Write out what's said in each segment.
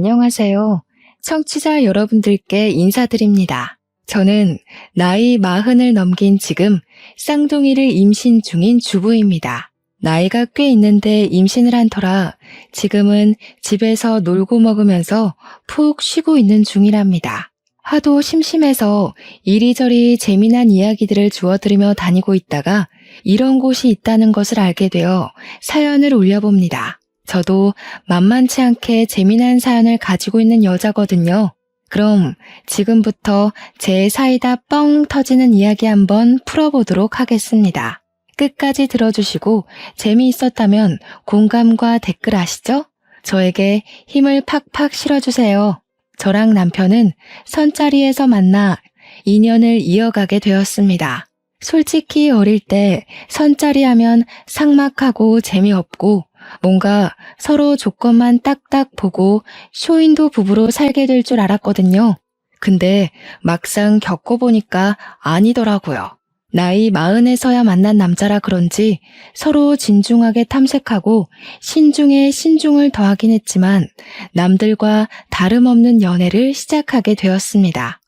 안녕하세요. 청취자 여러분들께 인사드립니다. 저는 나이 40을 넘긴 지금 쌍둥이를 임신 중인 주부입니다. 나이가 꽤 있는데 임신을 한 터라 지금은 집에서 놀고 먹으면서 푹 쉬고 있는 중이랍니다. 하도 심심해서 이리저리 재미난 이야기들을 주워들으며 다니고 있다가 이런 곳이 있다는 것을 알게 되어 사연을 올려봅니다. 저도 만만치 않게 재미난 사연을 가지고 있는 여자거든요. 그럼 지금부터 제 사이다 뻥 터지는 이야기 한번 풀어보도록 하겠습니다. 끝까지 들어주시고 재미있었다면 공감과 댓글 아시죠? 저에게 힘을 팍팍 실어주세요. 저랑 남편은 선자리에서 만나 인연을 이어가게 되었습니다. 솔직히 어릴 때 선자리 하면 삭막하고 재미없고 뭔가 서로 조건만 딱딱 보고 쇼윈도 부부로 살게 될 줄 알았거든요. 근데 막상 겪어보니까 아니더라고요. 나이 40에서야 만난 남자라 그런지 서로 진중하게 탐색하고 신중에 신중을 더하긴 했지만 남들과 다름없는 연애를 시작하게 되었습니다.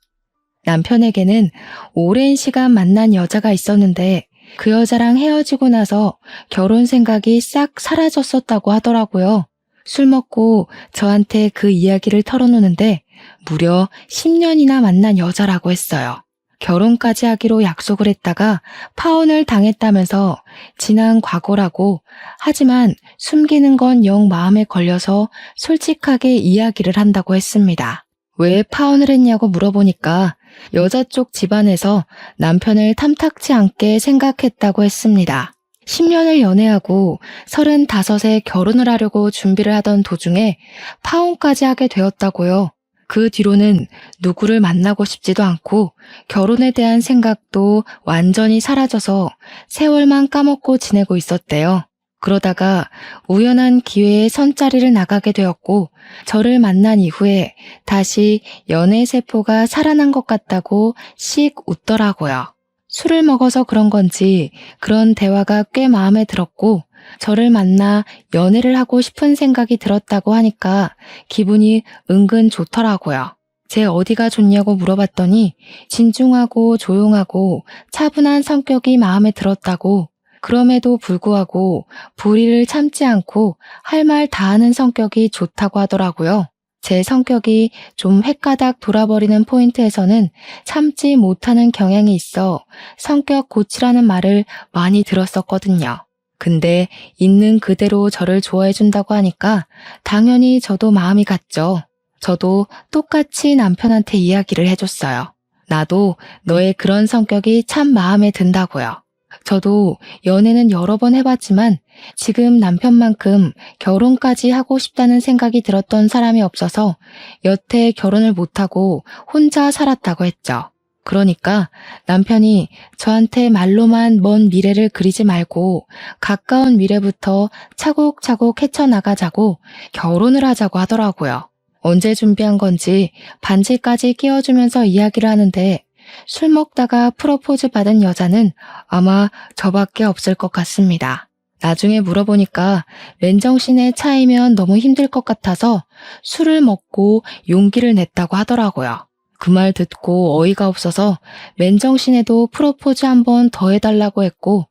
남편에게는 오랜 시간 만난 여자가 있었는데 그 여자랑 헤어지고 나서 결혼 생각이 싹 사라졌었다고 하더라고요. 술 먹고 저한테 그 이야기를 털어놓는데 무려 10년이나 만난 여자라고 했어요. 결혼까지 하기로 약속을 했다가 파혼을 당했다면서 지난 과거라고 하지만 숨기는 건 영 마음에 걸려서 솔직하게 이야기를 한다고 했습니다. 왜 파혼을 했냐고 물어보니까 여자 쪽 집안에서 남편을 탐탁치 않게 생각했다고 했습니다. 10년을 연애하고 35에 결혼을 하려고 준비를 하던 도중에 파혼까지 하게 되었다고요. 그 뒤로는 누구를 만나고 싶지도 않고 결혼에 대한 생각도 완전히 사라져서 세월만 까먹고 지내고 있었대요. 그러다가 우연한 기회에 선자리를 나가게 되었고 저를 만난 이후에 다시 연애 세포가 살아난 것 같다고 씩 웃더라고요. 술을 먹어서 그런 건지 그런 대화가 꽤 마음에 들었고 저를 만나 연애를 하고 싶은 생각이 들었다고 하니까 기분이 은근 좋더라고요. 제 어디가 좋냐고 물어봤더니 진중하고 조용하고 차분한 성격이 마음에 들었다고 그럼에도 불구하고 불의를 참지 않고 할 말 다 하는 성격이 좋다고 하더라고요. 제 성격이 좀 헷가닥 돌아버리는 포인트에서는 참지 못하는 경향이 있어 성격 고치라는 말을 많이 들었었거든요. 근데 있는 그대로 저를 좋아해준다고 하니까 당연히 저도 마음이 갔죠. 저도 똑같이 남편한테 이야기를 해줬어요. 나도 너의 그런 성격이 참 마음에 든다고요. 저도 연애는 여러 번 해봤지만 지금 남편만큼 결혼까지 하고 싶다는 생각이 들었던 사람이 없어서 여태 결혼을 못하고 혼자 살았다고 했죠. 그러니까 남편이 저한테 말로만 먼 미래를 그리지 말고 가까운 미래부터 차곡차곡 헤쳐나가자고 결혼을 하자고 하더라고요. 언제 준비한 건지 반지까지 끼워주면서 이야기를 하는데 술 먹다가 프로포즈 받은 여자는 아마 저밖에 없을 것 같습니다. 나중에 물어보니까 맨정신에 차이면 너무 힘들 것 같아서 술을 먹고 용기를 냈다고 하더라고요. 그 말 듣고 어이가 없어서 맨정신에도 프로포즈 한 번 더 해달라고 했고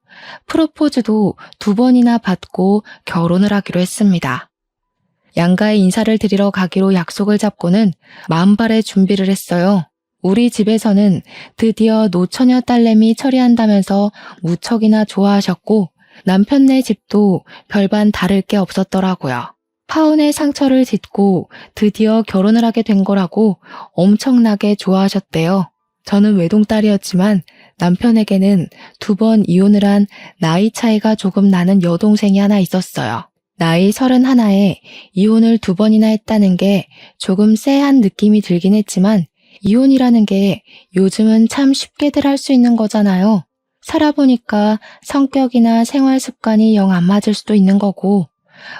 프로포즈도 2번이나 받고 결혼을 하기로 했습니다. 양가에 인사를 드리러 가기로 약속을 잡고는 만발의 준비를 했어요. 우리 집에서는 드디어 노처녀 딸내미 처리한다면서 무척이나 좋아하셨고 남편네 집도 별반 다를 게 없었더라고요. 파혼의 상처를 딛고 드디어 결혼을 하게 된 거라고 엄청나게 좋아하셨대요. 저는 외동딸이었지만 남편에게는 2번 이혼을 한 나이 차이가 조금 나는 여동생이 하나 있었어요. 나이 31에 이혼을 2번이나 했다는 게 조금 쎄한 느낌이 들긴 했지만 이혼이라는 게 요즘은 참 쉽게들 할 수 있는 거잖아요. 살아보니까 성격이나 생활 습관이 영 안 맞을 수도 있는 거고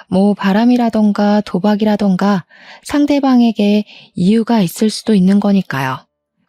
뭐 바람이라던가 도박이라던가 상대방에게 이유가 있을 수도 있는 거니까요.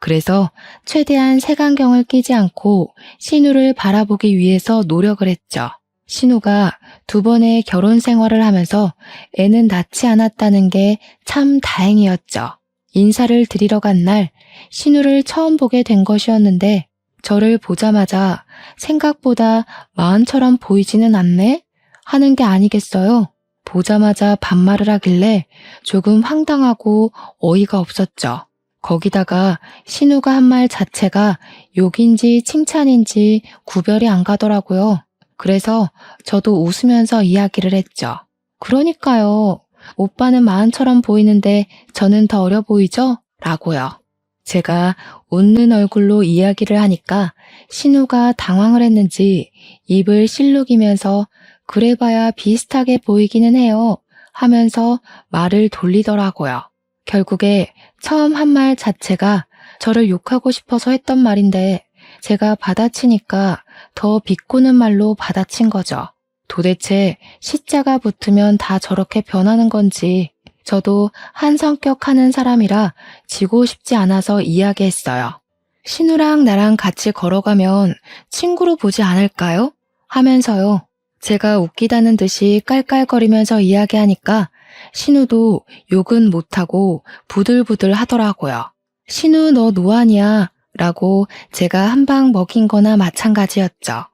그래서 최대한 색안경을 끼지 않고 신우를 바라보기 위해서 노력을 했죠. 신우가 2번의 결혼 생활을 하면서 애는 낳지 않았다는 게 참 다행이었죠. 인사를 드리러 간 날 신우를 처음 보게 된 것이었는데 저를 보자마자 생각보다 마흔처럼 보이지는 않네? 하는 게 아니겠어요? 보자마자 반말을 하길래 조금 황당하고 어이가 없었죠. 거기다가 신우가 한 말 자체가 욕인지 칭찬인지 구별이 안 가더라고요. 그래서 저도 웃으면서 이야기를 했죠. 그러니까요. 오빠는 마흔처럼 보이는데 저는 더 어려 보이죠? 라고요. 제가 웃는 얼굴로 이야기를 하니까 신우가 당황을 했는지 입을 실룩이면서 그래봐야 비슷하게 보이기는 해요 하면서 말을 돌리더라고요. 결국에 처음 한 말 자체가 저를 욕하고 싶어서 했던 말인데 제가 받아치니까 더 비꼬는 말로 받아친 거죠. 도대체 시자가 붙으면 다 저렇게 변하는 건지 저도 한 성격 하는 사람이라 지고 싶지 않아서 이야기했어요. 신우랑 나랑 같이 걸어가면 친구로 보지 않을까요? 하면서요. 제가 웃기다는 듯이 깔깔거리면서 이야기하니까 신우도 욕은 못하고 부들부들 하더라고요. 신우 너 노안이야 라고 제가 한 방 먹인 거나 마찬가지였죠.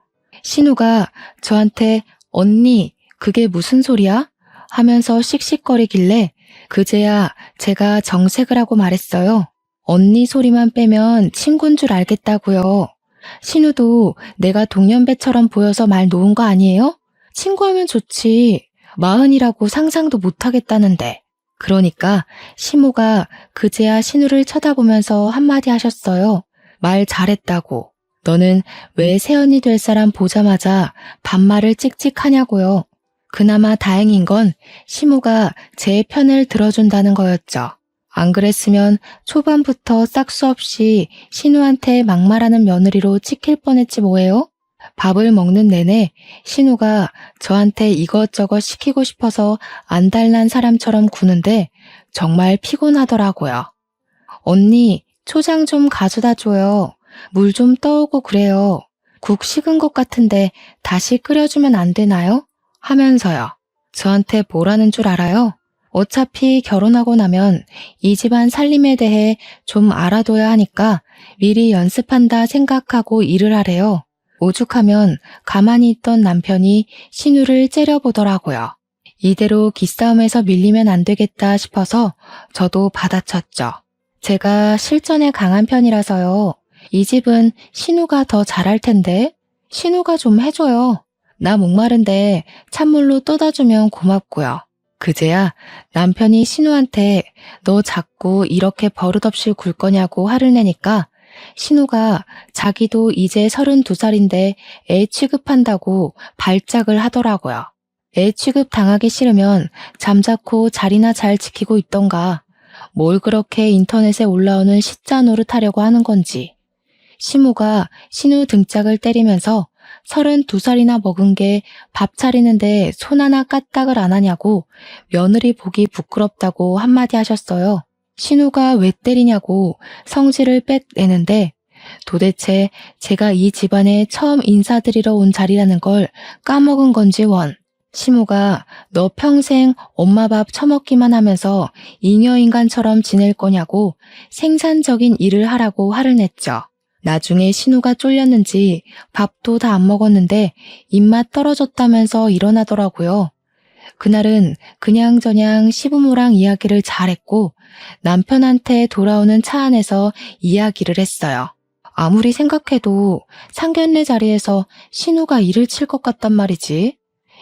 신우가 저한테 언니 그게 무슨 소리야? 하면서 씩씩거리길래 그제야 제가 정색을 하고 말했어요. 언니 소리만 빼면 친구인 줄 알겠다고요. 신우도 내가 동년배처럼 보여서 말 놓은 거 아니에요? 친구하면 좋지. 마흔이라고 상상도 못하겠다는데. 그러니까 시모가 그제야 신우를 쳐다보면서 한마디 하셨어요. 말 잘했다고. 너는 왜 새언니 될 사람 보자마자 반말을 찍찍하냐고요. 그나마 다행인 건 시모가 제 편을 들어준다는 거였죠. 안 그랬으면 초반부터 싹수 없이 신우한테 막말하는 며느리로 찍힐 뻔했지 뭐예요? 밥을 먹는 내내 신우가 저한테 이것저것 시키고 싶어서 안달난 사람처럼 구는데 정말 피곤하더라고요. 언니, 초장 좀 가져다 줘요. 물 좀 떠오고 그래요. 국 식은 것 같은데 다시 끓여주면 안 되나요? 하면서요. 저한테 뭐라는 줄 알아요? 어차피 결혼하고 나면 이 집안 살림에 대해 좀 알아둬야 하니까 미리 연습한다 생각하고 일을 하래요. 오죽하면 가만히 있던 남편이 신우를 째려보더라고요. 이대로 기싸움에서 밀리면 안 되겠다 싶어서 저도 받아쳤죠. 제가 실전에 강한 편이라서요. 이 집은 신우가 더 잘할 텐데 신우가 좀 해줘요. 나 목마른데 찬물로 떠다주면 고맙고요. 그제야 남편이 신우한테 너 자꾸 이렇게 버릇없이 굴 거냐고 화를 내니까 신우가 자기도 이제 32살인데 애 취급한다고 발작을 하더라고요. 애 취급 당하기 싫으면 잠자코 자리나 잘 지키고 있던가 뭘 그렇게 인터넷에 올라오는 시자 노릇하려고 하는 건지. 시모가 신우 등짝을 때리면서 32살이나 먹은 게 밥 차리는데 손 하나 까딱을 안 하냐고 며느리 보기 부끄럽다고 한마디 하셨어요. 신우가 왜 때리냐고 성질을 빽 내는데 도대체 제가 이 집안에 처음 인사드리러 온 자리라는 걸 까먹은 건지 원. 시모가 너 평생 엄마 밥 처먹기만 하면서 잉여인간처럼 지낼 거냐고 생산적인 일을 하라고 화를 냈죠. 나중에 신우가 쫄렸는지 밥도 다 안 먹었는데 입맛 떨어졌다면서 일어나더라고요. 그날은 그냥저냥 시부모랑 이야기를 잘했고 남편한테 돌아오는 차 안에서 이야기를 했어요. 아무리 생각해도 상견례 자리에서 신우가 일을 칠 것 같단 말이지.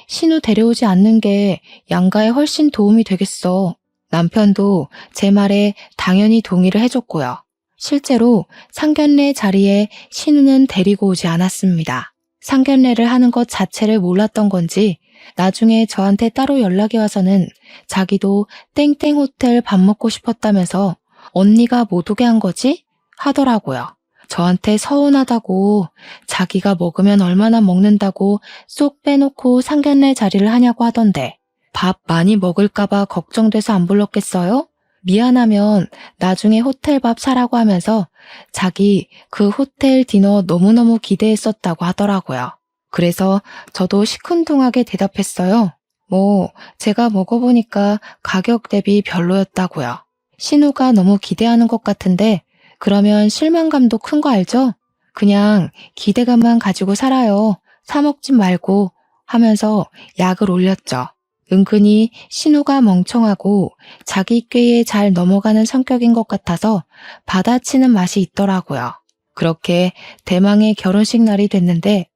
신우 데려오지 않는 게 양가에 훨씬 도움이 되겠어. 남편도 제 말에 당연히 동의를 해줬고요. 실제로 상견례 자리에 신우는 데리고 오지 않았습니다. 상견례를 하는 것 자체를 몰랐던 건지 나중에 저한테 따로 연락이 와서는 자기도 땡땡 호텔 밥 먹고 싶었다면서 언니가 못 오게 한 거지? 하더라고요. 저한테 서운하다고 자기가 먹으면 얼마나 먹는다고 쏙 빼놓고 상견례 자리를 하냐고 하던데 밥 많이 먹을까봐 걱정돼서 안 불렀겠어요? 미안하면 나중에 호텔 밥 사라고 하면서 자기 그 호텔 디너 너무너무 기대했었다고 하더라고요. 그래서 저도 시큰둥하게 대답했어요. 제가 먹어보니까 가격 대비 별로였다고요. 신우가 너무 기대하는 것 같은데 그러면 실망감도 큰 거 알죠? 그냥 기대감만 가지고 살아요. 사 먹지 말고 하면서 약을 올렸죠. 은근히 신우가 멍청하고 자기 꾀에 잘 넘어가는 성격인 것 같아서 받아치는 맛이 있더라고요. 그렇게 대망의 결혼식 날이 됐는데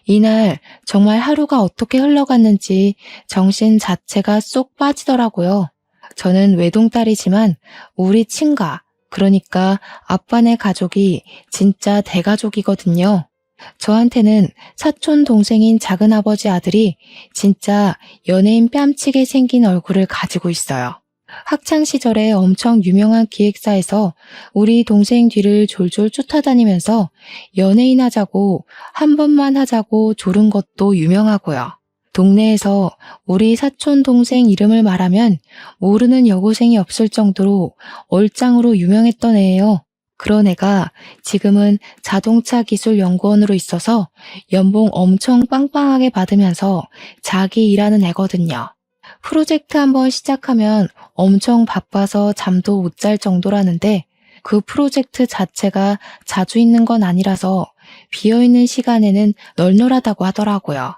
이날 정말 하루가 어떻게 흘러갔는지 정신 자체가 쏙 빠지더라고요. 저는 외동딸이지만 우리 친가, 그러니까 아빠네 가족이 진짜 대가족이거든요. 저한테는 사촌 동생인 작은아버지 아들이 진짜 연예인 뺨치게 생긴 얼굴을 가지고 있어요. 학창 시절에 엄청 유명한 기획사에서 우리 동생 뒤를 졸졸 쫓아다니면서 연예인 하자고 한 번만 하자고 조른 것도 유명하고요. 동네에서 우리 사촌 동생 이름을 말하면 모르는 여고생이 없을 정도로 얼짱으로 유명했던 애예요. 그런 애가 지금은 자동차 기술 연구원으로 있어서 연봉 엄청 빵빵하게 받으면서 자기 일하는 애거든요. 프로젝트 한번 시작하면 엄청 바빠서 잠도 못 잘 정도라는데 그 프로젝트 자체가 자주 있는 건 아니라서 비어있는 시간에는 널널하다고 하더라고요.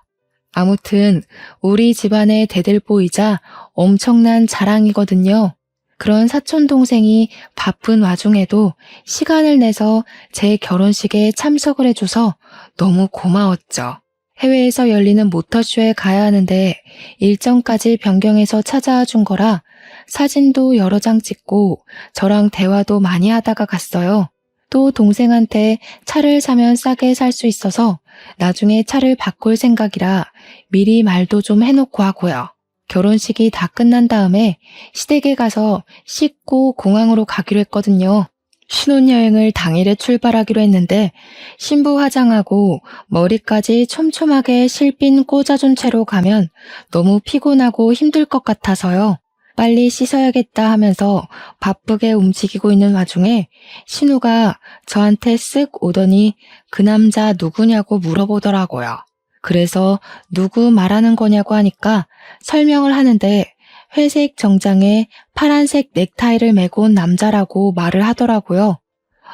아무튼 우리 집안의 대들보이자 엄청난 자랑이거든요. 그런 사촌 동생이 바쁜 와중에도 시간을 내서 제 결혼식에 참석을 해줘서 너무 고마웠죠. 해외에서 열리는 모터쇼에 가야 하는데 일정까지 변경해서 찾아와 준 거라 사진도 여러 장 찍고 저랑 대화도 많이 하다가 갔어요. 또 동생한테 차를 사면 싸게 살 수 있어서 나중에 차를 바꿀 생각이라 미리 말도 좀 해놓고 하고요. 결혼식이 다 끝난 다음에 시댁에 가서 씻고 공항으로 가기로 했거든요. 신혼여행을 당일에 출발하기로 했는데 신부 화장하고 머리까지 촘촘하게 실핀 꽂아준 채로 가면 너무 피곤하고 힘들 것 같아서요. 빨리 씻어야겠다 하면서 바쁘게 움직이고 있는 와중에 신우가 저한테 쓱 오더니 그 남자 누구냐고 물어보더라고요. 그래서 누구 말하는 거냐고 하니까 설명을 하는데 회색 정장에 파란색 넥타이를 메고 온 남자라고 말을 하더라고요.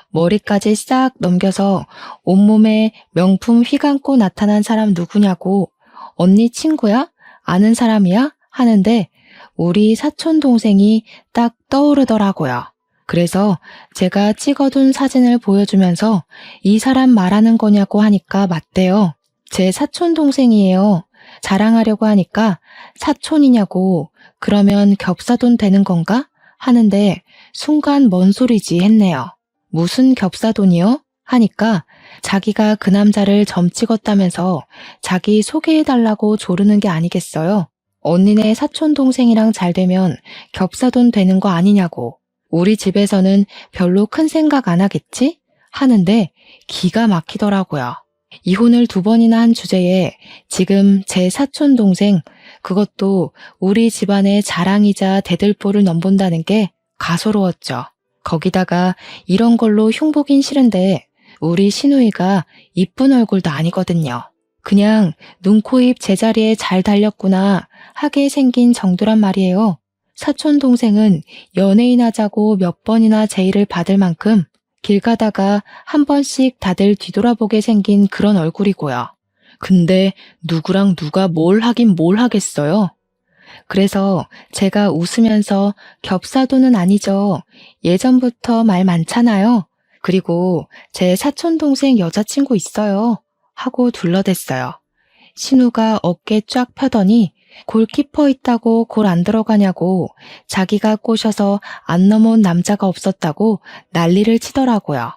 머리까지 싹 넘겨서 온몸에 명품 휘감고 나타난 사람 누구냐고 언니 친구야? 아는 사람이야? 하는데 우리 사촌 동생이 딱 떠오르더라고요. 그래서 제가 찍어둔 사진을 보여주면서 이 사람 말하는 거냐고 하니까 맞대요. 제 사촌 동생이에요. 자랑하려고 하니까 사촌이냐고 그러면 겹사돈 되는 건가? 하는데 순간 뭔 소리지 했네요. 무슨 겹사돈이요? 하니까 자기가 그 남자를 점 찍었다면서 자기 소개해달라고 조르는 게 아니겠어요? 언니네 사촌 동생이랑 잘 되면 겹사돈 되는 거 아니냐고. 우리 집에서는 별로 큰 생각 안 하겠지? 하는데 기가 막히더라고요. 이혼을 2번이나 한 주제에 지금 제 사촌 동생, 그것도 우리 집안의 자랑이자 대들보를 넘본다는 게 가소로웠죠. 거기다가 이런 걸로 흉보긴 싫은데 우리 시누이가 이쁜 얼굴도 아니거든요. 그냥 눈, 코, 입 제자리에 잘 달렸구나 하게 생긴 정도란 말이에요. 사촌 동생은 연예인 하자고 몇 번이나 제의를 받을 만큼 길 가다가 한 번씩 다들 뒤돌아보게 생긴 그런 얼굴이고요. 근데 누구랑 누가 뭘 하긴 뭘 하겠어요? 그래서 제가 웃으면서 겹사돈은 아니죠. 예전부터 말 많잖아요. 그리고 제 사촌동생 여자친구 있어요. 하고 둘러댔어요. 신우가 어깨 쫙 펴더니 골키퍼 있다고 골 안 들어가냐고 자기가 꼬셔서 안 넘어온 남자가 없었다고 난리를 치더라고요.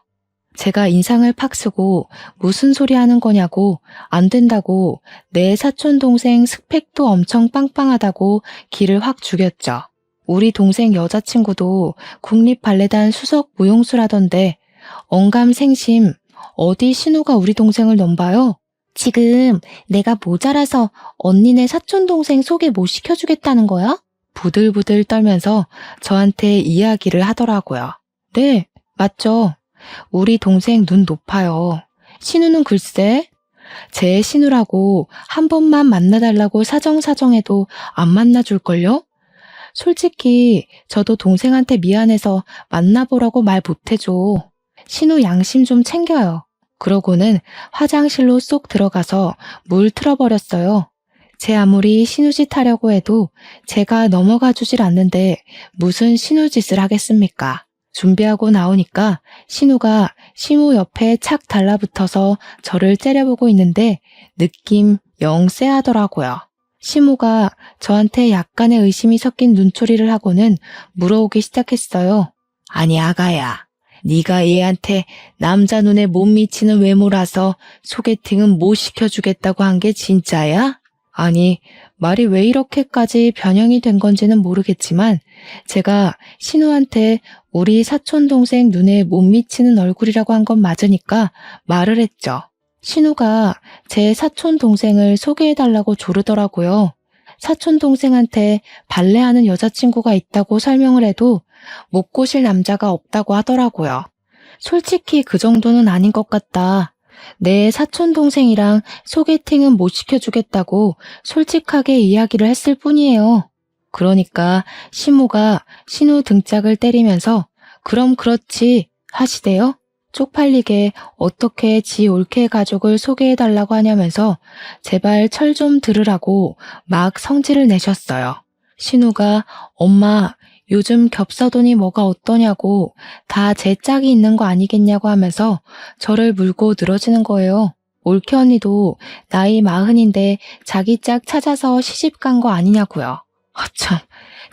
제가 인상을 팍 쓰고 무슨 소리 하는 거냐고 안 된다고 내 사촌 동생 스펙도 엄청 빵빵하다고 기를 확 죽였죠. 우리 동생 여자친구도 국립발레단 수석 무용수라던데 언감생심 어디 신우가 우리 동생을 넘봐요? 지금 내가 모자라서 언니네 사촌동생 소개 못 시켜주겠다는 거야? 부들부들 떨면서 저한테 이야기를 하더라고요. 네, 맞죠. 우리 동생 눈 높아요. 신우는 글쎄, 제 신우라고 한 번만 만나달라고 사정사정해도 안 만나줄걸요? 솔직히 저도 동생한테 미안해서 만나보라고 말 못해줘. 신우 양심 좀 챙겨요. 그러고는 화장실로 쏙 들어가서 물 틀어버렸어요. 제 아무리 신우짓 하려고 해도 제가 넘어가 주질 않는데 무슨 신우짓을 하겠습니까? 준비하고 나오니까 신우가 시모 옆에 착 달라붙어서 저를 째려보고 있는데 느낌 영 쎄하더라고요. 시모가 저한테 약간의 의심이 섞인 눈초리를 하고는 물어오기 시작했어요. 아니 아가야, 네가 얘한테 남자 눈에 못 미치는 외모라서 소개팅은 못 시켜주겠다고 한 게 진짜야? 아니, 말이 왜 이렇게까지 변형이 된 건지는 모르겠지만 제가 신우한테 우리 사촌동생 눈에 못 미치는 얼굴이라고 한 건 맞으니까 말을 했죠. 신우가 제 사촌동생을 소개해달라고 조르더라고요. 사촌동생한테 발레하는 여자친구가 있다고 설명을 해도 못 꼬실 남자가 없다고 하더라고요. 솔직히 그 정도는 아닌 것 같다. 내 사촌동생이랑 소개팅은 못 시켜주겠다고 솔직하게 이야기를 했을 뿐이에요. 그러니까 시모가 신우 등짝을 때리면서 그럼 그렇지 하시대요. 쪽팔리게 어떻게 지 올케 가족을 소개해달라고 하냐면서 제발 철 좀 들으라고 막 성질을 내셨어요. 신우가 엄마 요즘 겹사돈이 뭐가 어떠냐고 다 제 짝이 있는 거 아니겠냐고 하면서 저를 물고 늘어지는 거예요. 올케 언니도 나이 40인데 자기 짝 찾아서 시집 간 거 아니냐고요. 참,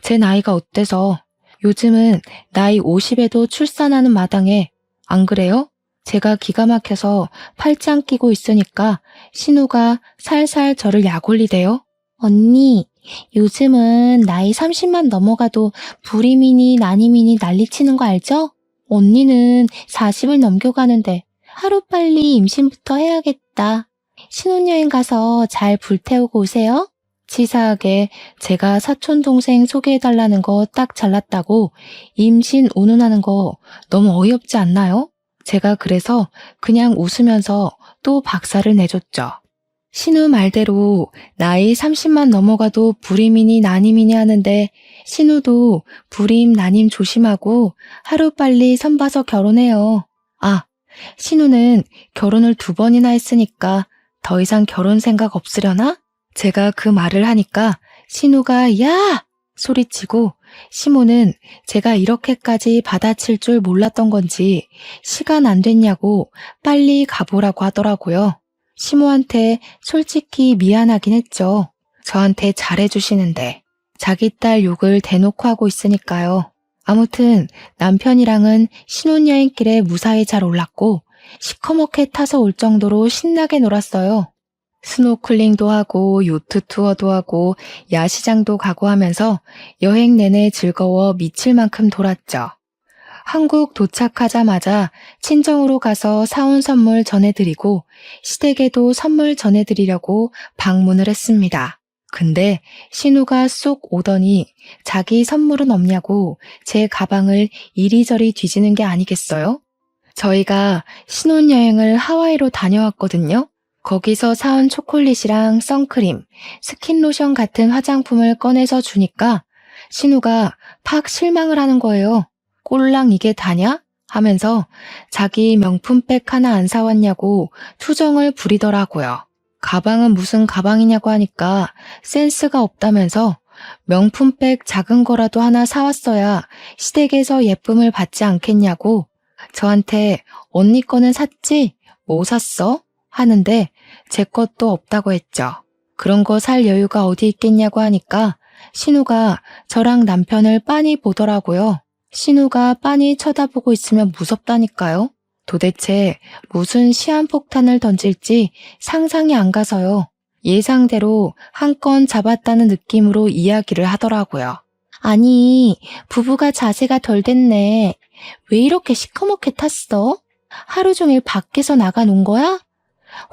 제 나이가 어때서 요즘은 나이 50에도 출산하는 마당에 안 그래요? 제가 기가 막혀서 팔짱 끼고 있으니까 신우가 살살 저를 약올리대요. 언니, 요즘은 나이 30만 넘어가도 불임이니 난임이니 난리치는 거 알죠? 언니는 40을 넘겨가는데 하루빨리 임신부터 해야겠다. 신혼여행 가서 잘 불태우고 오세요. 치사하게 제가 사촌동생 소개해달라는 거 딱 잘났다고 임신 운운하는 거 너무 어이없지 않나요? 제가 그래서 그냥 웃으면서 또 박살을 내줬죠. 신우 말대로 나이 30만 넘어가도 불임이니 난임이니 하는데 신우도 불임 난임 조심하고 하루빨리 선봐서 결혼해요. 아, 신우는 결혼을 2번이나 했으니까 더 이상 결혼 생각 없으려나? 제가 그 말을 하니까 신우가 야! 소리치고 시모는 제가 이렇게까지 받아칠 줄 몰랐던 건지 시간 안 됐냐고 빨리 가보라고 하더라고요. 시모한테 솔직히 미안하긴 했죠. 저한테 잘해주시는데 자기 딸 욕을 대놓고 하고 있으니까요. 아무튼 남편이랑은 신혼여행길에 무사히 잘 올랐고 시커멓게 타서 올 정도로 신나게 놀았어요. 스노클링도 하고 요트 투어도 하고 야시장도 가고 하면서 여행 내내 즐거워 미칠 만큼 돌았죠. 한국 도착하자마자 친정으로 가서 사온 선물 전해드리고 시댁에도 선물 전해드리려고 방문을 했습니다. 근데 신우가 쏙 오더니 자기 선물은 없냐고 제 가방을 이리저리 뒤지는 게 아니겠어요? 저희가 신혼여행을 하와이로 다녀왔거든요. 거기서 사온 초콜릿이랑 선크림, 스킨로션 같은 화장품을 꺼내서 주니까 신우가 팍 실망을 하는 거예요. 꼴랑 이게 다냐? 하면서 자기 명품백 하나 안 사왔냐고 투정을 부리더라고요. 가방은 무슨 가방이냐고 하니까 센스가 없다면서 명품백 작은 거라도 하나 사왔어야 시댁에서 예쁨을 받지 않겠냐고 저한테 언니 거는 샀지? 뭐 샀어? 하는데 제 것도 없다고 했죠. 그런 거 살 여유가 어디 있겠냐고 하니까 신우가 저랑 남편을 빤히 보더라고요. 신우가 빤히 쳐다보고 있으면 무섭다니까요. 도대체 무슨 시한폭탄을 던질지 상상이 안 가서요. 예상대로 한 건 잡았다는 느낌으로 이야기를 하더라고요. 아니, 부부가 자세가 덜 됐네. 왜 이렇게 시커멓게 탔어? 하루 종일 밖에서 나가 논 거야?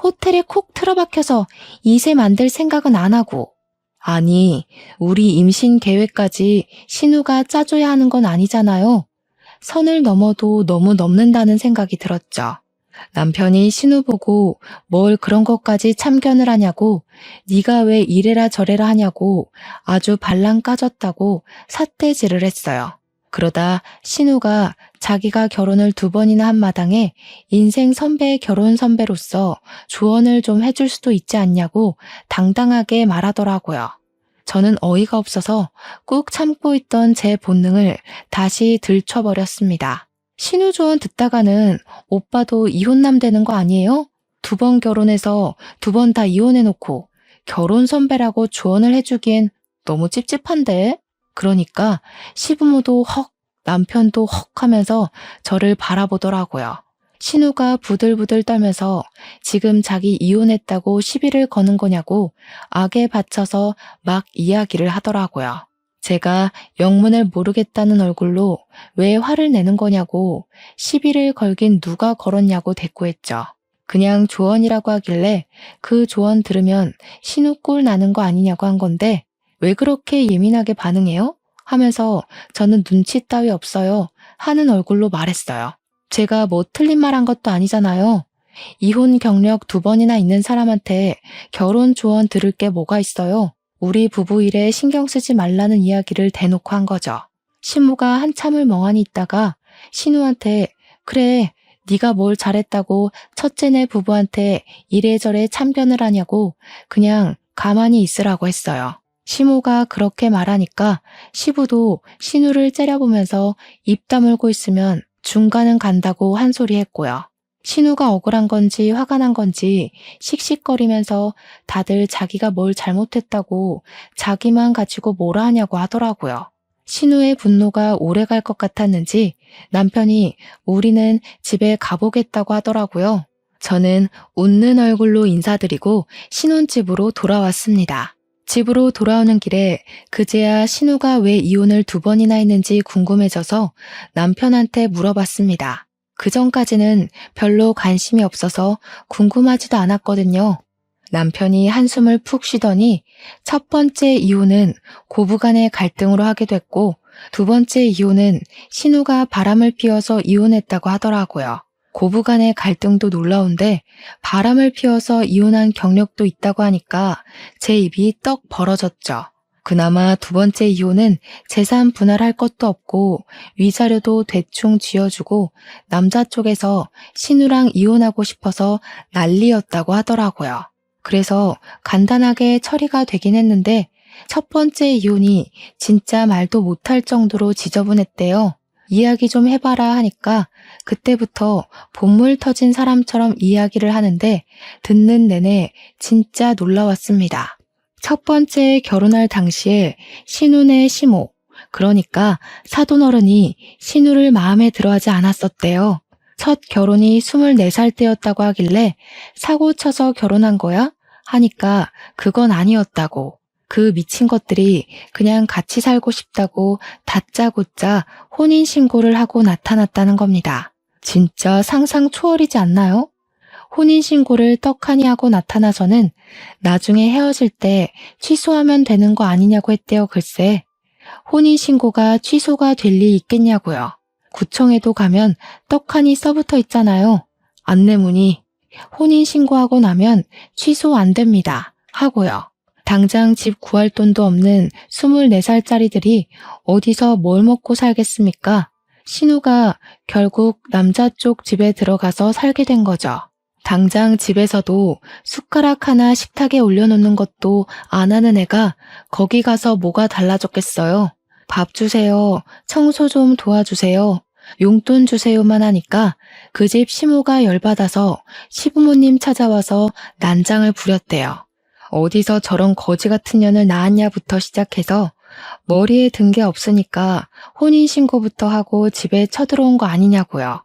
호텔에 콕 틀어박혀서 이세 만들 생각은 안 하고. 아니, 우리 임신 계획까지 신우가 짜줘야 하는 건 아니잖아요. 선을 넘어도 너무 넘는다는 생각이 들었죠. 남편이 신우 보고 뭘 그런 것까지 참견을 하냐고, 네가 왜 이래라 저래라 하냐고 아주 발랑 까졌다고 삿대질을 했어요. 그러다 신우가 자기가 결혼을 2번이나 한 마당에 인생 선배의 결혼 선배로서 조언을 좀 해줄 수도 있지 않냐고 당당하게 말하더라고요. 저는 어이가 없어서 꾹 참고 있던 제 본능을 다시 들춰버렸습니다. 신우 조언 듣다가는 오빠도 이혼남 되는 거 아니에요? 2번 결혼해서 2번 다 이혼해놓고 결혼 선배라고 조언을 해주기엔 너무 찝찝한데? 그러니까 시부모도 헉, 남편도 헉 하면서 저를 바라보더라고요. 신우가 부들부들 떨면서 지금 자기 이혼했다고 시비를 거는 거냐고 악에 받쳐서 막 이야기를 하더라고요. 제가 영문을 모르겠다는 얼굴로 왜 화를 내는 거냐고 시비를 걸긴 누가 걸었냐고 대꾸했죠. 그냥 조언이라고 하길래 그 조언 들으면 신우 꼴 나는 거 아니냐고 한 건데 왜 그렇게 예민하게 반응해요? 하면서 저는 눈치 따위 없어요 하는 얼굴로 말했어요. 제가 뭐 틀린 말 한 것도 아니잖아요. 이혼 경력 2번이나 있는 사람한테 결혼 조언 들을 게 뭐가 있어요? 우리 부부 일에 신경 쓰지 말라는 이야기를 대놓고 한 거죠. 신우가 한참을 멍하니 있다가 신우한테 그래 네가 뭘 잘했다고 첫째네 부부한테 이래저래 참견을 하냐고 그냥 가만히 있으라고 했어요. 시모가 그렇게 말하니까 시부도 신우를 째려보면서 입 다물고 있으면 중간은 간다고 한 소리 했고요. 신우가 억울한 건지 화가 난 건지 씩씩거리면서 다들 자기가 뭘 잘못했다고 자기만 가지고 뭐라 하냐고 하더라고요. 신우의 분노가 오래 갈 것 같았는지 남편이 우리는 집에 가보겠다고 하더라고요. 저는 웃는 얼굴로 인사드리고 신혼집으로 돌아왔습니다. 집으로 돌아오는 길에 그제야 신우가 왜 이혼을 2번이나 했는지 궁금해져서 남편한테 물어봤습니다. 그 전까지는 별로 관심이 없어서 궁금하지도 않았거든요. 남편이 한숨을 푹 쉬더니 첫 번째 이혼은 고부간의 갈등으로 하게 됐고 2번째 이혼은 신우가 바람을 피워서 이혼했다고 하더라고요. 고부간의 갈등도 놀라운데 바람을 피워서 이혼한 경력도 있다고 하니까 제 입이 떡 벌어졌죠. 그나마 2번째 이혼은 재산 분할할 것도 없고 위자료도 대충 쥐어주고 남자 쪽에서 신우랑 이혼하고 싶어서 난리였다고 하더라고요. 그래서 간단하게 처리가 되긴 했는데 첫 번째 이혼이 진짜 말도 못할 정도로 지저분했대요. 이야기 좀 해봐라 하니까 그때부터 본물 터진 사람처럼 이야기를 하는데 듣는 내내 진짜 놀라웠습니다. 첫 번째 결혼할 당시에 신우네 시모, 그러니까 사돈어른이 신우를 마음에 들어하지 않았었대요. 첫 결혼이 24살 때였다고 하길래 사고 쳐서 결혼한 거야? 하니까 그건 아니었다고. 그 미친 것들이 그냥 같이 살고 싶다고 다짜고짜 혼인신고를 하고 나타났다는 겁니다. 진짜 상상 초월이지 않나요? 혼인신고를 떡하니 하고 나타나서는 나중에 헤어질 때 취소하면 되는 거 아니냐고 했대요. 글쎄, 혼인신고가 취소가 될 리 있겠냐고요. 구청에도 가면 떡하니 써붙어 있잖아요. 안내문이 혼인신고하고 나면 취소 안 됩니다. 하고요. 당장 집 구할 돈도 없는 24살짜리들이 어디서 뭘 먹고 살겠습니까? 신우가 결국 남자 쪽 집에 들어가서 살게 된 거죠. 당장 집에서도 숟가락 하나 식탁에 올려놓는 것도 안 하는 애가 거기 가서 뭐가 달라졌겠어요. 밥 주세요. 청소 좀 도와주세요. 용돈 주세요만 하니까 그 집 시모가 열받아서 시부모님 찾아와서 난장을 부렸대요. 어디서 저런 거지 같은 년을 낳았냐부터 시작해서 머리에 든 게 없으니까 혼인신고부터 하고 집에 쳐들어온 거 아니냐고요.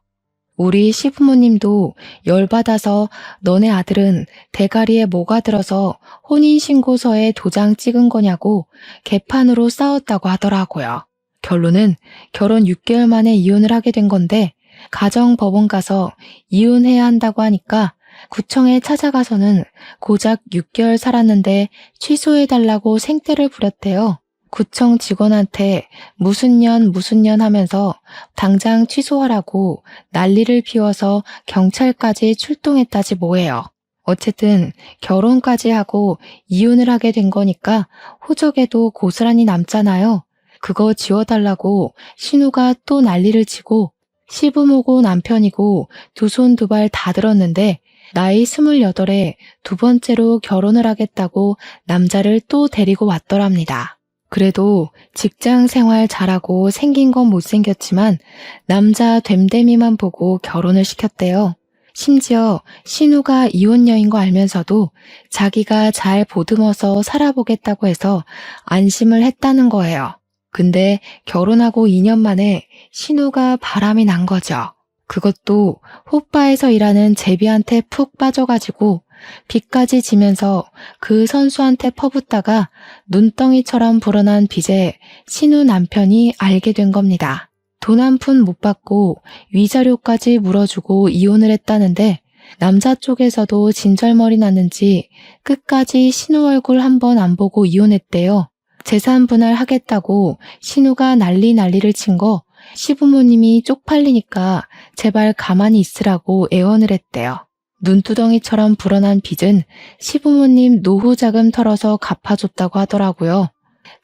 우리 시부모님도 열받아서 너네 아들은 대가리에 뭐가 들어서 혼인신고서에 도장 찍은 거냐고 개판으로 싸웠다고 하더라고요. 결론은 결혼 6개월 만에 이혼을 하게 된 건데 가정법원 가서 이혼해야 한다고 하니까 구청에 찾아가서는 고작 6개월 살았는데 취소해달라고 생떼를 부렸대요. 구청 직원한테 무슨 년 하면서 당장 취소하라고 난리를 피워서 경찰까지 출동했다지 뭐예요. 어쨌든 결혼까지 하고 이혼을 하게 된 거니까 호적에도 고스란히 남잖아요. 그거 지워달라고 신우가 또 난리를 치고 시부모고 남편이고 두 손 두 발 다 들었는데 나이 28에 두 번째로 결혼을 하겠다고 남자를 또 데리고 왔더랍니다. 그래도 직장 생활 잘하고 생긴 건 못생겼지만 남자 됨됨이만 보고 결혼을 시켰대요. 심지어 신우가 이혼녀인 거 알면서도 자기가 잘 보듬어서 살아보겠다고 해서 안심을 했다는 거예요. 근데 결혼하고 2년 만에 신우가 바람이 난 거죠. 그것도 호빠에서 일하는 제비한테 푹 빠져가지고 빚까지 지면서 그 선수한테 퍼붓다가 눈덩이처럼 불어난 빚에 신우 남편이 알게 된 겁니다. 돈 한 푼 못 받고 위자료까지 물어주고 이혼을 했다는데 남자 쪽에서도 진절머리 났는지 끝까지 신우 얼굴 한 번 안 보고 이혼했대요. 재산 분할하겠다고 신우가 난리를 친 거 시부모님이 쪽팔리니까 제발 가만히 있으라고 애원을 했대요. 눈두덩이처럼 불어난 빚은 시부모님 노후 자금 털어서 갚아줬다고 하더라고요.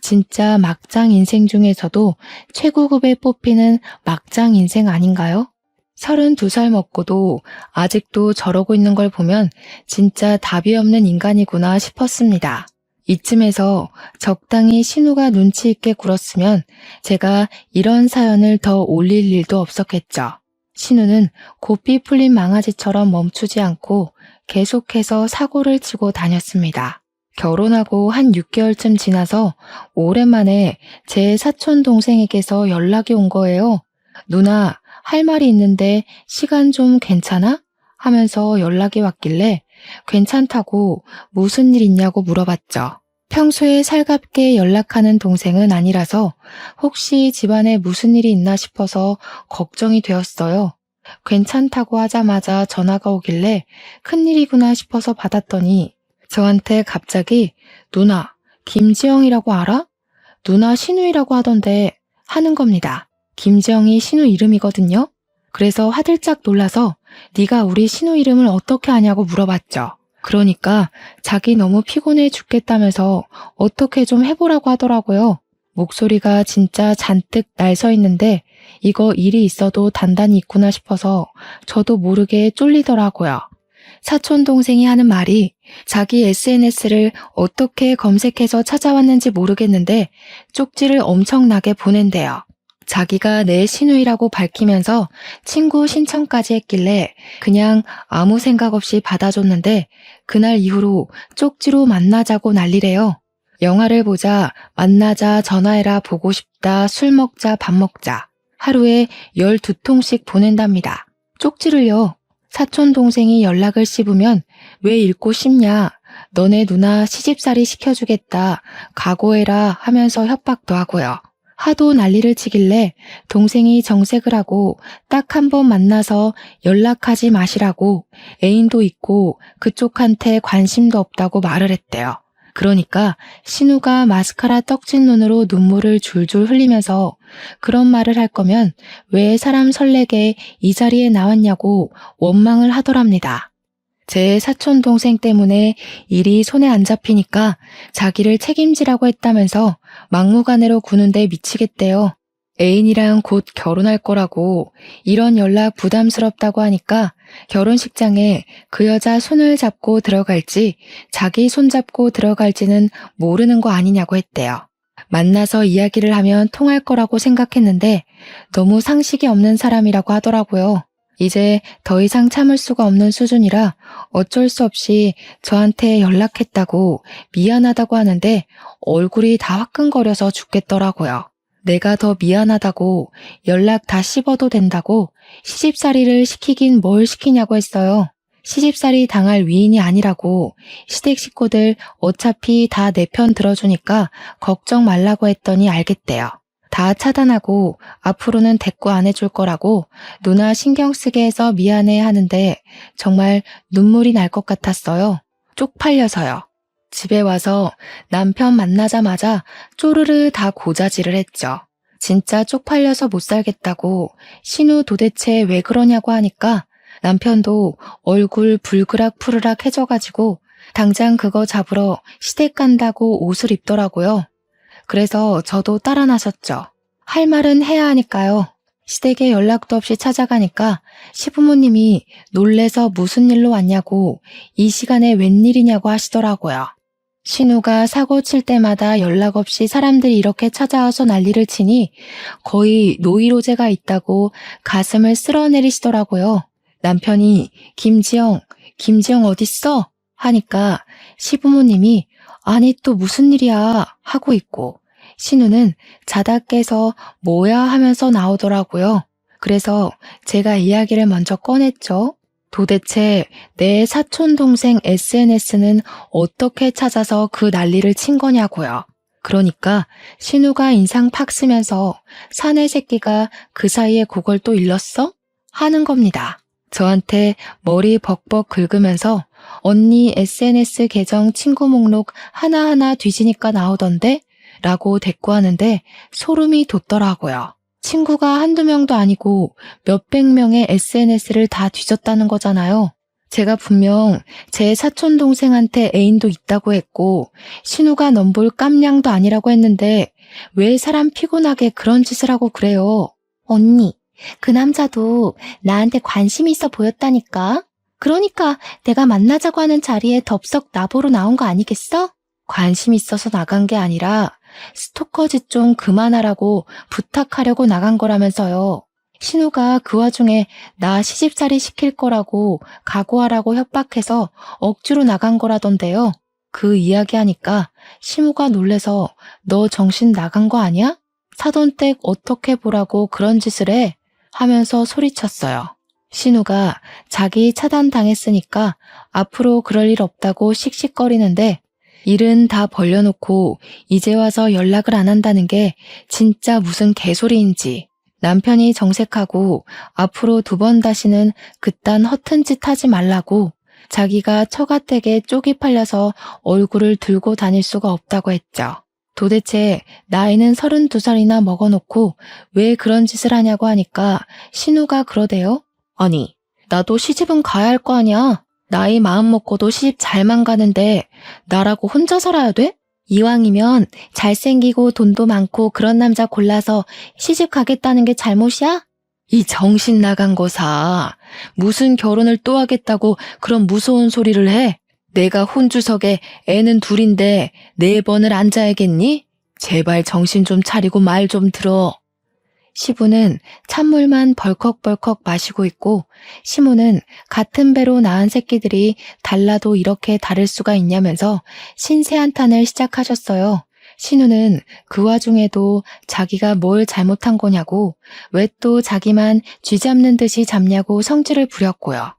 진짜 막장 인생 중에서도 최고급에 뽑히는 막장 인생 아닌가요? 32살 먹고도 아직도 저러고 있는 걸 보면 진짜 답이 없는 인간이구나 싶었습니다. 이쯤에서 적당히 신우가 눈치 있게 굴었으면 제가 이런 사연을 더 올릴 일도 없었겠죠. 신우는 고삐 풀린 망아지처럼 멈추지 않고 계속해서 사고를 치고 다녔습니다. 결혼하고 한 6개월쯤 지나서 오랜만에 제 사촌 동생에게서 연락이 온 거예요. 누나, 할 말이 있는데 시간 좀 괜찮아? 하면서 연락이 왔길래 괜찮다고 무슨 일 있냐고 물어봤죠. 평소에 살갑게 연락하는 동생은 아니라서 혹시 집안에 무슨 일이 있나 싶어서 걱정이 되었어요. 괜찮다고 하자마자 전화가 오길래 큰일이구나 싶어서 받았더니 저한테 갑자기 누나, 김지영이라고 알아? 누나 신우이라고 하던데 하는 겁니다. 김지영이 신우 이름이거든요. 그래서 화들짝 놀라서 네가 우리 신우 이름을 어떻게 아냐고 물어봤죠. 그러니까 자기 너무 피곤해 죽겠다면서 어떻게 좀 해보라고 하더라고요. 목소리가 진짜 잔뜩 날서 있는데 이거 일이 있어도 단단히 있구나 싶어서 저도 모르게 쫄리더라고요. 사촌 동생이 하는 말이 자기 SNS를 어떻게 검색해서 찾아왔는지 모르겠는데 쪽지를 엄청나게 보낸대요. 자기가 내 신우이라고 밝히면서 친구 신청까지 했길래 그냥 아무 생각 없이 받아줬는데 그날 이후로 쪽지로 만나자고 난리래요. 영화를 보자, 만나자, 전화해라, 보고 싶다, 술 먹자, 밥 먹자. 하루에 12통씩 보낸답니다. 쪽지를요. 사촌 동생이 연락을 씹으면 왜 읽고 싶냐, 너네 누나 시집살이 시켜주겠다, 각오해라 하면서 협박도 하고요. 하도 난리를 치길래 동생이 정색을 하고 딱 한 번 만나서 연락하지 마시라고 애인도 있고 그쪽한테 관심도 없다고 말을 했대요. 그러니까 신우가 마스카라 떡진 눈으로 눈물을 줄줄 흘리면서 그런 말을 할 거면 왜 사람 설레게 이 자리에 나왔냐고 원망을 하더랍니다. 제 사촌 동생 때문에 일이 손에 안 잡히니까 자기를 책임지라고 했다면서 막무가내로 구는데 미치겠대요. 애인이랑 곧 결혼할 거라고 이런 연락 부담스럽다고 하니까 결혼식장에 그 여자 손을 잡고 들어갈지 자기 손 잡고 들어갈지는 모르는 거 아니냐고 했대요. 만나서 이야기를 하면 통할 거라고 생각했는데 너무 상식이 없는 사람이라고 하더라고요. 이제 더 이상 참을 수가 없는 수준이라 어쩔 수 없이 저한테 연락했다고 미안하다고 하는데 얼굴이 다 화끈거려서 죽겠더라고요. 내가 더 미안하다고 연락 다 씹어도 된다고 시집살이를 시키긴 뭘 시키냐고 했어요. 시집살이 당할 위인이 아니라고 시댁 식구들 어차피 다 내 편 들어주니까 걱정 말라고 했더니 알겠대요. 다 차단하고 앞으로는 대꾸 안 해줄 거라고 누나 신경 쓰게 해서 미안해 하는데 정말 눈물이 날 것 같았어요. 쪽팔려서요. 집에 와서 남편 만나자마자 쪼르르 다 고자질을 했죠. 진짜 쪽팔려서 못 살겠다고 신우 도대체 왜 그러냐고 하니까 남편도 얼굴 불그락 푸르락 해져가지고 당장 그거 잡으러 시댁 간다고 옷을 입더라고요. 그래서 저도 따라 나섰죠. 할 말은 해야 하니까요. 시댁에 연락도 없이 찾아가니까 시부모님이 놀래서 무슨 일로 왔냐고 이 시간에 웬일이냐고 하시더라고요. 신우가 사고 칠 때마다 연락 없이 사람들이 이렇게 찾아와서 난리를 치니 거의 노이로제가 있다고 가슴을 쓸어내리시더라고요. 남편이 김지영 어딨어? 하니까 시부모님이 아니 또 무슨 일이야 하고 있고 신우는 자다 깨서 뭐야 하면서 나오더라고요. 그래서 제가 이야기를 먼저 꺼냈죠. 도대체 내 사촌 동생 SNS는 어떻게 찾아서 그 난리를 친 거냐고요. 그러니까 신우가 인상 팍 쓰면서 사내 새끼가 그 사이에 그걸 또 일렀어? 하는 겁니다. 저한테 머리 벅벅 긁으면서 언니 SNS 계정 친구 목록 하나하나 뒤지니까 나오던데? 라고 대꾸하는데 소름이 돋더라고요. 친구가 한두 명도 아니고 몇백 명의 SNS를 다 뒤졌다는 거잖아요. 제가 분명 제 사촌 동생한테 애인도 있다고 했고 신우가 넘볼 깜냥도 아니라고 했는데 왜 사람 피곤하게 그런 짓을 하고 그래요? 언니, 그 남자도 나한테 관심이 있어 보였다니까? 그러니까 내가 만나자고 하는 자리에 덥석 나보러 나온 거 아니겠어? 관심 있어서 나간 게 아니라 스토커 짓 좀 그만하라고 부탁하려고 나간 거라면서요. 신우가 그 와중에 나 시집살이 시킬 거라고 각오하라고 협박해서 억지로 나간 거라던데요. 그 이야기하니까 시무가 놀래서 너 정신 나간 거 아니야? 사돈댁 어떻게 보라고 그런 짓을 해? 하면서 소리쳤어요. 신우가 자기 차단당했으니까 앞으로 그럴 일 없다고 씩씩거리는데 일은 다 벌려놓고 이제 와서 연락을 안 한다는 게 진짜 무슨 개소리인지 남편이 정색하고 앞으로 2번 다시는 그딴 허튼 짓 하지 말라고 자기가 처가댁에 쪽이 팔려서 얼굴을 들고 다닐 수가 없다고 했죠. 도대체 나이는 32살이나 먹어놓고 왜 그런 짓을 하냐고 하니까 신우가 그러대요. 아니, 나도 시집은 가야 할 거 아니야. 나이 마음 먹고도 시집 잘만 가는데 나라고 혼자 살아야 돼? 이왕이면 잘생기고 돈도 많고 그런 남자 골라서 시집 가겠다는 게 잘못이야? 이 정신 나간 거사. 무슨 결혼을 또 하겠다고 그런 무서운 소리를 해? 내가 혼주석에 애는 2인데 4번을 앉아야겠니? 제발 정신 좀 차리고 말 좀 들어. 시부는 찬물만 벌컥벌컥 마시고 있고 시모는 같은 배로 낳은 새끼들이 달라도 이렇게 다를 수가 있냐면서 신세한탄을 시작하셨어요. 신우는 그 와중에도 자기가 뭘 잘못한 거냐고 왜 또 자기만 쥐잡는 듯이 잡냐고 성질을 부렸고요.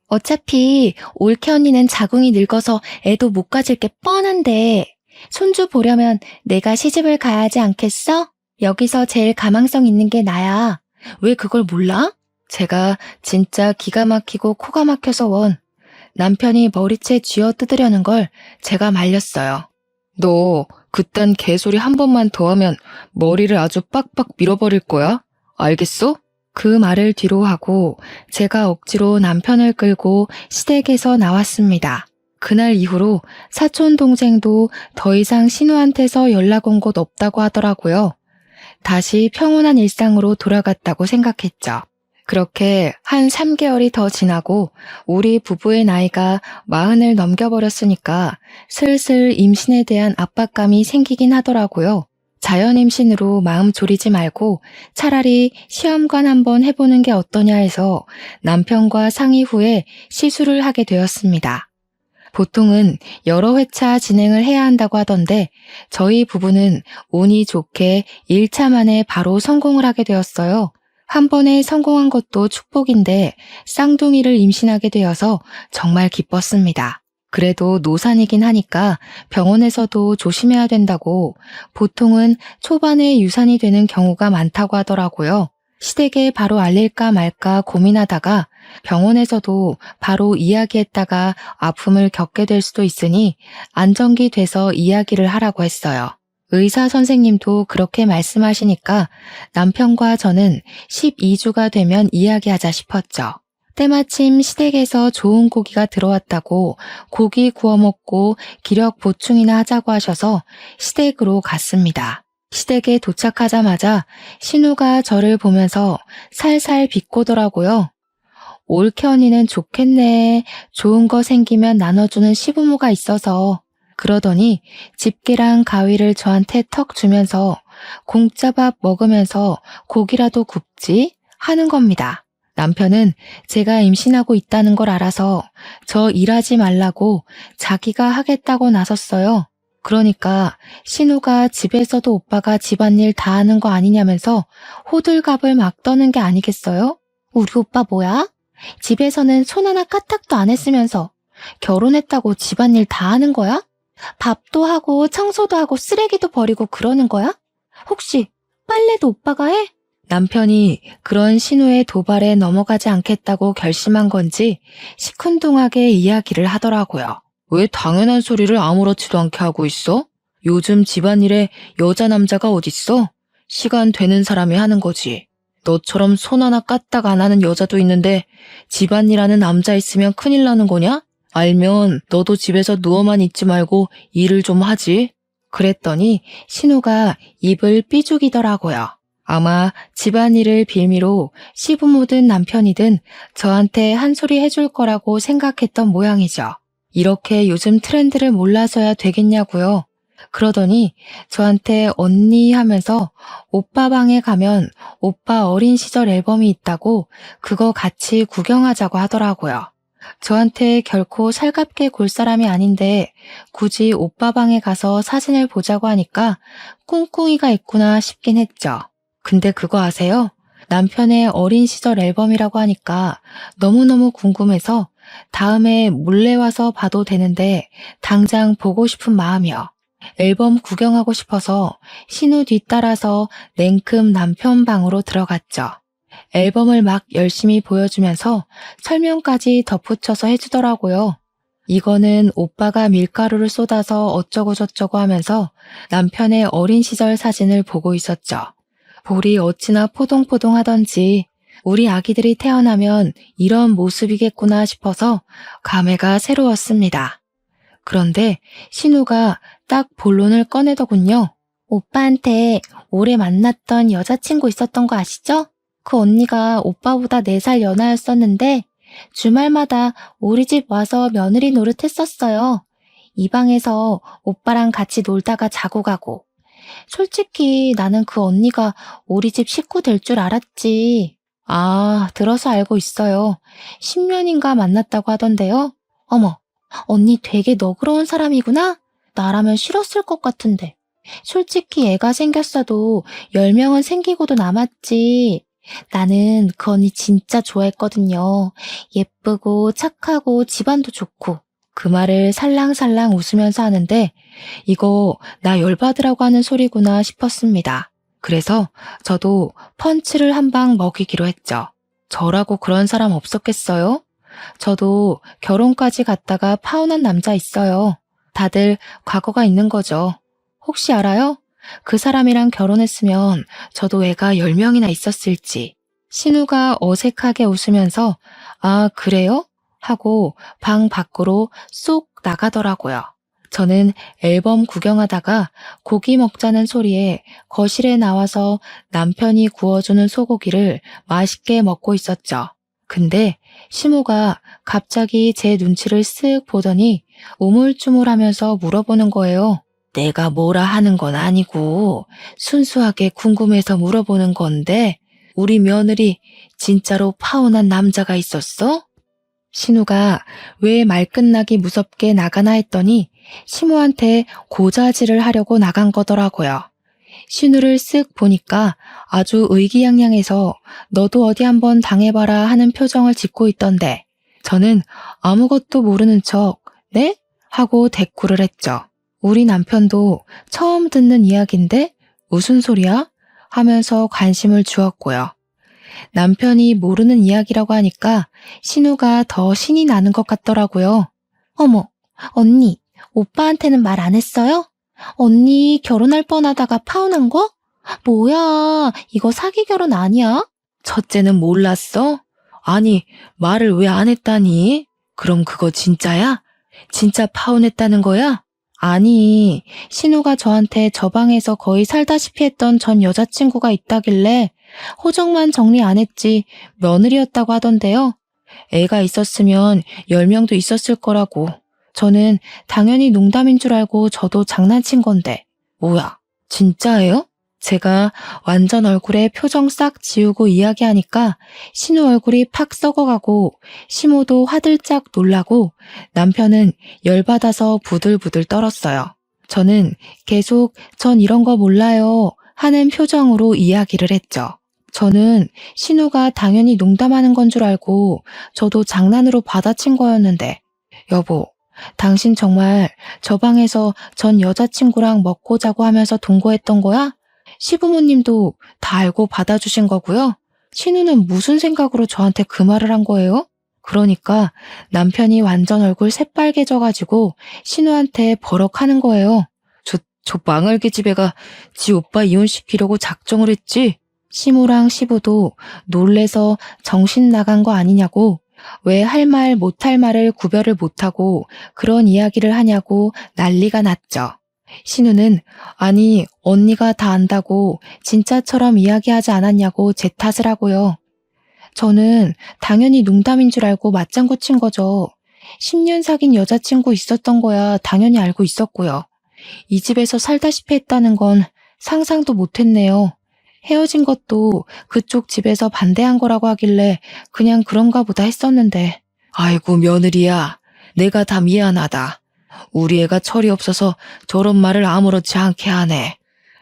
어차피 올케 언니는 자궁이 늙어서 애도 못 가질 게 뻔한데 손주 보려면 내가 시집을 가야 하지 않겠어? 여기서 제일 가망성 있는 게 나야. 왜 그걸 몰라? 제가 진짜 기가 막히고 코가 막혀서 원. 남편이 머리채 쥐어 뜯으려는 걸 제가 말렸어요. 너 그딴 개소리 한 번만 더 하면 머리를 아주 빡빡 밀어버릴 거야. 알겠어? 그 말을 뒤로 하고 제가 억지로 남편을 끌고 시댁에서 나왔습니다. 그날 이후로 사촌 동생도 더 이상 신우한테서 연락 온 곳 없다고 하더라고요. 다시 평온한 일상으로 돌아갔다고 생각했죠. 그렇게 한 3개월이 더 지나고 우리 부부의 나이가 40을 넘겨버렸으니까 슬슬 임신에 대한 압박감이 생기긴 하더라고요. 자연 임신으로 마음 졸이지 말고 차라리 시험관 한번 해보는 게 어떠냐 해서 남편과 상의 후에 시술을 하게 되었습니다. 보통은 여러 회차 진행을 해야 한다고 하던데 저희 부부는 운이 좋게 1차 만에 바로 성공을 하게 되었어요. 한 번에 성공한 것도 축복인데 쌍둥이를 임신하게 되어서 정말 기뻤습니다. 그래도 노산이긴 하니까 병원에서도 조심해야 된다고 보통은 초반에 유산이 되는 경우가 많다고 하더라고요. 시댁에 바로 알릴까 말까 고민하다가 병원에서도 바로 이야기했다가 아픔을 겪게 될 수도 있으니 안정기 돼서 이야기를 하라고 했어요. 의사 선생님도 그렇게 말씀하시니까 남편과 저는 12주가 되면 이야기하자 싶었죠. 때마침 시댁에서 좋은 고기가 들어왔다고 고기 구워 먹고 기력 보충이나 하자고 하셔서 시댁으로 갔습니다. 시댁에 도착하자마자 신우가 저를 보면서 살살 비꼬더라고요. 올케 언니는 좋겠네. 좋은 거 생기면 나눠주는 시부모가 있어서. 그러더니 집게랑 가위를 저한테 턱 주면서 공짜밥 먹으면서 고기라도 굽지 하는 겁니다. 남편은 제가 임신하고 있다는 걸 알아서 저 일하지 말라고 자기가 하겠다고 나섰어요. 그러니까 신우가 집에서도 오빠가 집안일 다 하는 거 아니냐면서 호들갑을 막 떠는 게 아니겠어요? 우리 오빠 뭐야? 집에서는 손 하나 까딱도 안 했으면서 결혼했다고 집안일 다 하는 거야? 밥도 하고 청소도 하고 쓰레기도 버리고 그러는 거야? 혹시 빨래도 오빠가 해? 남편이 그런 신우의 도발에 넘어가지 않겠다고 결심한 건지 시큰둥하게 이야기를 하더라고요. 왜 당연한 소리를 아무렇지도 않게 하고 있어? 요즘 집안일에 여자 남자가 어딨어? 시간 되는 사람이 하는 거지. 너처럼 손 하나 까딱 안 하는 여자도 있는데 집안일 하는 남자 있으면 큰일 나는 거냐? 알면 너도 집에서 누워만 있지 말고 일을 좀 하지. 그랬더니 신우가 입을 삐죽이더라고요. 아마 집안일을 빌미로 시부모든 남편이든 저한테 한 소리 해줄 거라고 생각했던 모양이죠. 이렇게 요즘 트렌드를 몰라서야 되겠냐고요. 그러더니 저한테 언니 하면서 오빠 방에 가면 오빠 어린 시절 앨범이 있다고 그거 같이 구경하자고 하더라고요. 저한테 결코 살갑게 굴 사람이 아닌데 굳이 오빠 방에 가서 사진을 보자고 하니까 꿍꿍이가 있구나 싶긴 했죠. 근데 그거 아세요? 남편의 어린 시절 앨범이라고 하니까 너무너무 궁금해서 다음에 몰래 와서 봐도 되는데 당장 보고 싶은 마음이요. 앨범 구경하고 싶어서 신우 뒤따라서 냉큼 남편 방으로 들어갔죠. 앨범을 막 열심히 보여주면서 설명까지 덧붙여서 해주더라고요. 이거는 오빠가 밀가루를 쏟아서 어쩌고저쩌고 하면서 남편의 어린 시절 사진을 보고 있었죠. 볼이 어찌나 포동포동하던지 우리 아기들이 태어나면 이런 모습이겠구나 싶어서 감회가 새로웠습니다. 그런데 신우가 딱 본론을 꺼내더군요. 오빠한테 오래 만났던 여자친구 있었던 거 아시죠? 그 언니가 오빠보다 4살 연하였었는데 주말마다 우리 집 와서 며느리 노릇했었어요. 이 방에서 오빠랑 같이 놀다가 자고 가고. 솔직히 나는 그 언니가 우리 집 식구 될 줄 알았지. 아, 들어서 알고 있어요. 10년인가 만났다고 하던데요. 어머, 언니 되게 너그러운 사람이구나? 나라면 싫었을 것 같은데. 솔직히 애가 생겼어도 10명은 생기고도 남았지. 나는 그 언니 진짜 좋아했거든요. 예쁘고 착하고 집안도 좋고. 그 말을 살랑살랑 웃으면서 하는데 이거 나 열받으라고 하는 소리구나 싶었습니다. 그래서 저도 펀치를 한 방 먹이기로 했죠. 저라고 그런 사람 없었겠어요? 저도 결혼까지 갔다가 파혼한 남자 있어요. 다들 과거가 있는 거죠. 혹시 알아요? 그 사람이랑 결혼했으면 저도 애가 10명이나 있었을지. 신우가 어색하게 웃으면서 아, 그래요? 하고 방 밖으로 쏙 나가더라고요. 저는 앨범 구경하다가 고기 먹자는 소리에 거실에 나와서 남편이 구워주는 소고기를 맛있게 먹고 있었죠. 근데 시모가 갑자기 제 눈치를 쓱 보더니 우물쭈물하면서 물어보는 거예요. 내가 뭐라 하는 건 아니고 순수하게 궁금해서 물어보는 건데 우리 며느리 진짜로 파혼한 남자가 있었어? 신우가 왜 말 끝나기 무섭게 나가나 했더니 시모한테 고자질을 하려고 나간 거더라고요. 신우를 쓱 보니까 아주 의기양양해서 너도 어디 한번 당해봐라 하는 표정을 짓고 있던데 저는 아무것도 모르는 척 네? 하고 대꾸를 했죠. 우리 남편도 처음 듣는 이야기인데 무슨 소리야? 하면서 관심을 주었고요. 남편이 모르는 이야기라고 하니까 신우가 더 신이 나는 것 같더라고요. 어머, 언니, 오빠한테는 말 안 했어요? 언니 결혼할 뻔하다가 파혼한 거? 뭐야, 이거 사기 결혼 아니야? 첫째는 몰랐어? 아니, 말을 왜 안 했다니? 그럼 그거 진짜야? 진짜 파혼했다는 거야? 아니, 신우가 저한테 저 방에서 거의 살다시피 했던 전 여자친구가 있다길래 호적만 정리 안 했지 며느리였다고 하던데요. 애가 있었으면 10명도 있었을 거라고. 저는 당연히 농담인 줄 알고 저도 장난친 건데. 뭐야, 진짜예요? 제가 완전 얼굴에 표정 싹 지우고 이야기하니까 신우 얼굴이 팍 썩어가고 시모도 화들짝 놀라고 남편은 열받아서 부들부들 떨었어요. 저는 계속 전 이런 거 몰라요 하는 표정으로 이야기를 했죠. 저는 신우가 당연히 농담하는 건 줄 알고 저도 장난으로 받아친 거였는데 여보, 당신 정말 저 방에서 전 여자친구랑 먹고 자고 하면서 동거했던 거야? 시부모님도 다 알고 받아주신 거고요. 신우는 무슨 생각으로 저한테 그 말을 한 거예요? 그러니까 남편이 완전 얼굴 새빨개져가지고 신우한테 버럭하는 거예요. 저 망할개 집애가 지 오빠 이혼시키려고 작정을 했지? 시모랑 시부도 놀래서 정신 나간 거 아니냐고, 왜 할 말 못할 말을 구별을 못하고 그런 이야기를 하냐고 난리가 났죠. 신우는 아니 언니가 다 안다고 진짜처럼 이야기하지 않았냐고 제 탓을 하고요. 저는 당연히 농담인 줄 알고 맞장구 친 거죠. 10년 사귄 여자친구 있었던 거야 당연히 알고 있었고요. 이 집에서 살다시피 했다는 건 상상도 못했네요. 헤어진 것도 그쪽 집에서 반대한 거라고 하길래 그냥 그런가 보다 했었는데. 아이고 며느리야, 내가 다 미안하다. 우리 애가 철이 없어서 저런 말을 아무렇지 않게 하네.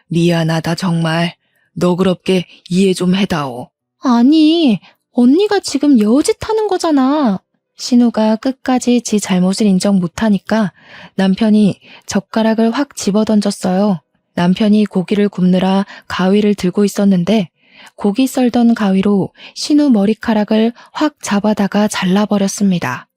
미안하다 정말. 너그럽게 이해 좀 해다오. 아니, 언니가 지금 여우짓 하는 거잖아. 신우가 끝까지 지 잘못을 인정 못하니까 남편이 젓가락을 확 집어던졌어요. 남편이 고기를 굽느라 가위를 들고 있었는데 고기 썰던 가위로 신우 머리카락을 확 잡아다가 잘라버렸습니다.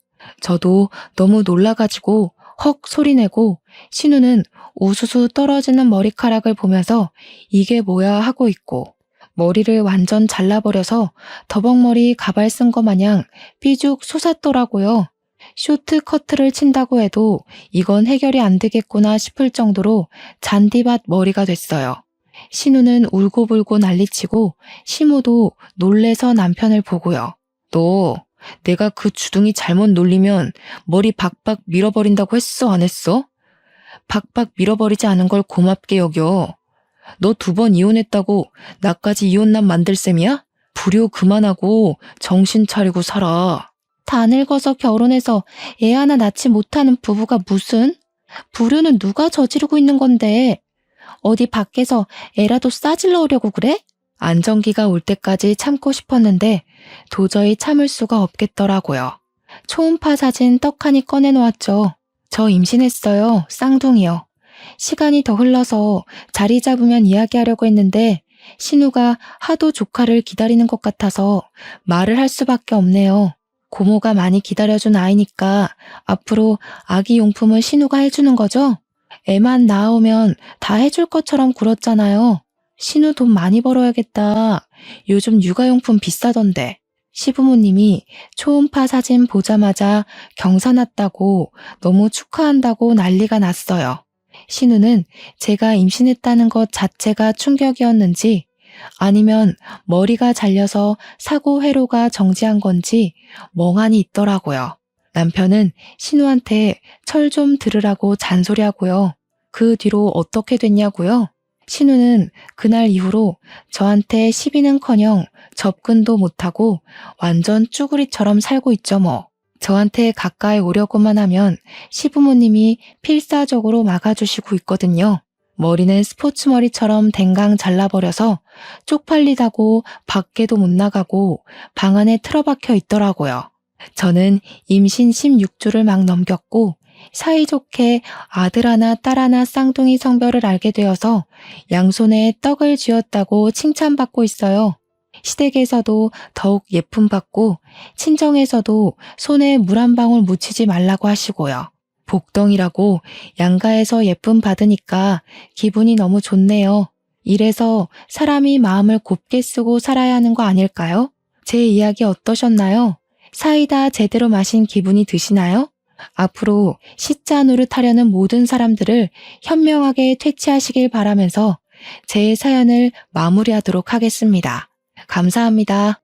저도 너무 놀라가지고 헉 소리내고 신우는 우수수 떨어지는 머리카락을 보면서 이게 뭐야 하고 있고 머리를 완전 잘라버려서 더벅머리 가발 쓴 거 마냥 삐죽 솟았더라고요. 쇼트커트를 친다고 해도 이건 해결이 안 되겠구나 싶을 정도로 잔디밭 머리가 됐어요. 신우는 울고불고 난리치고 시모도 놀래서 남편을 보고요. 너 내가 그 주둥이 잘못 놀리면 머리 박박 밀어버린다고 했어 안 했어? 박박 밀어버리지 않은 걸 고맙게 여겨. 너 2번 이혼했다고 나까지 이혼남 만들 셈이야? 불효 그만하고 정신 차리고 살아. 다 늙어서 결혼해서 애 하나 낳지 못하는 부부가 무슨? 불효는 누가 저지르고 있는 건데? 어디 밖에서 애라도 싸질러오려고 그래? 안정기가 올 때까지 참고 싶었는데 도저히 참을 수가 없겠더라고요. 초음파 사진 떡하니 꺼내놓았죠. 저 임신했어요. 쌍둥이요. 시간이 더 흘러서 자리 잡으면 이야기하려고 했는데 신우가 하도 조카를 기다리는 것 같아서 말을 할 수밖에 없네요. 고모가 많이 기다려준 아이니까 앞으로 아기 용품은 신우가 해주는 거죠? 애만 낳아오면 다 해줄 것처럼 굴었잖아요. 신우 돈 많이 벌어야겠다. 요즘 육아용품 비싸던데. 시부모님이 초음파 사진 보자마자 경사났다고 너무 축하한다고 난리가 났어요. 신우는 제가 임신했다는 것 자체가 충격이었는지 아니면 머리가 잘려서 사고 회로가 정지한 건지 멍하니 있더라고요. 남편은 신우한테 철 좀 들으라고 잔소리하고요. 그 뒤로 어떻게 됐냐고요? 신우는 그날 이후로 저한테 시비는커녕 접근도 못하고 완전 쭈구리처럼 살고 있죠 뭐. 저한테 가까이 오려고만 하면 시부모님이 필사적으로 막아주시고 있거든요. 머리는 스포츠 머리처럼 댕강 잘라버려서 쪽팔리다고 밖에도 못 나가고 방 안에 틀어박혀 있더라고요. 저는 임신 16주를 막 넘겼고 사이좋게 아들 하나 딸 하나 쌍둥이 성별을 알게 되어서 양손에 떡을 쥐었다고 칭찬받고 있어요. 시댁에서도 더욱 예쁨 받고 친정에서도 손에 물 한 방울 묻히지 말라고 하시고요. 복덩이라고 양가에서 예쁨 받으니까 기분이 너무 좋네요. 이래서 사람이 마음을 곱게 쓰고 살아야 하는 거 아닐까요? 제 이야기 어떠셨나요? 사이다 제대로 마신 기분이 드시나요? 앞으로 시자 노릇하려는 모든 사람들을 현명하게 퇴치하시길 바라면서 제 사연을 마무리하도록 하겠습니다. 감사합니다.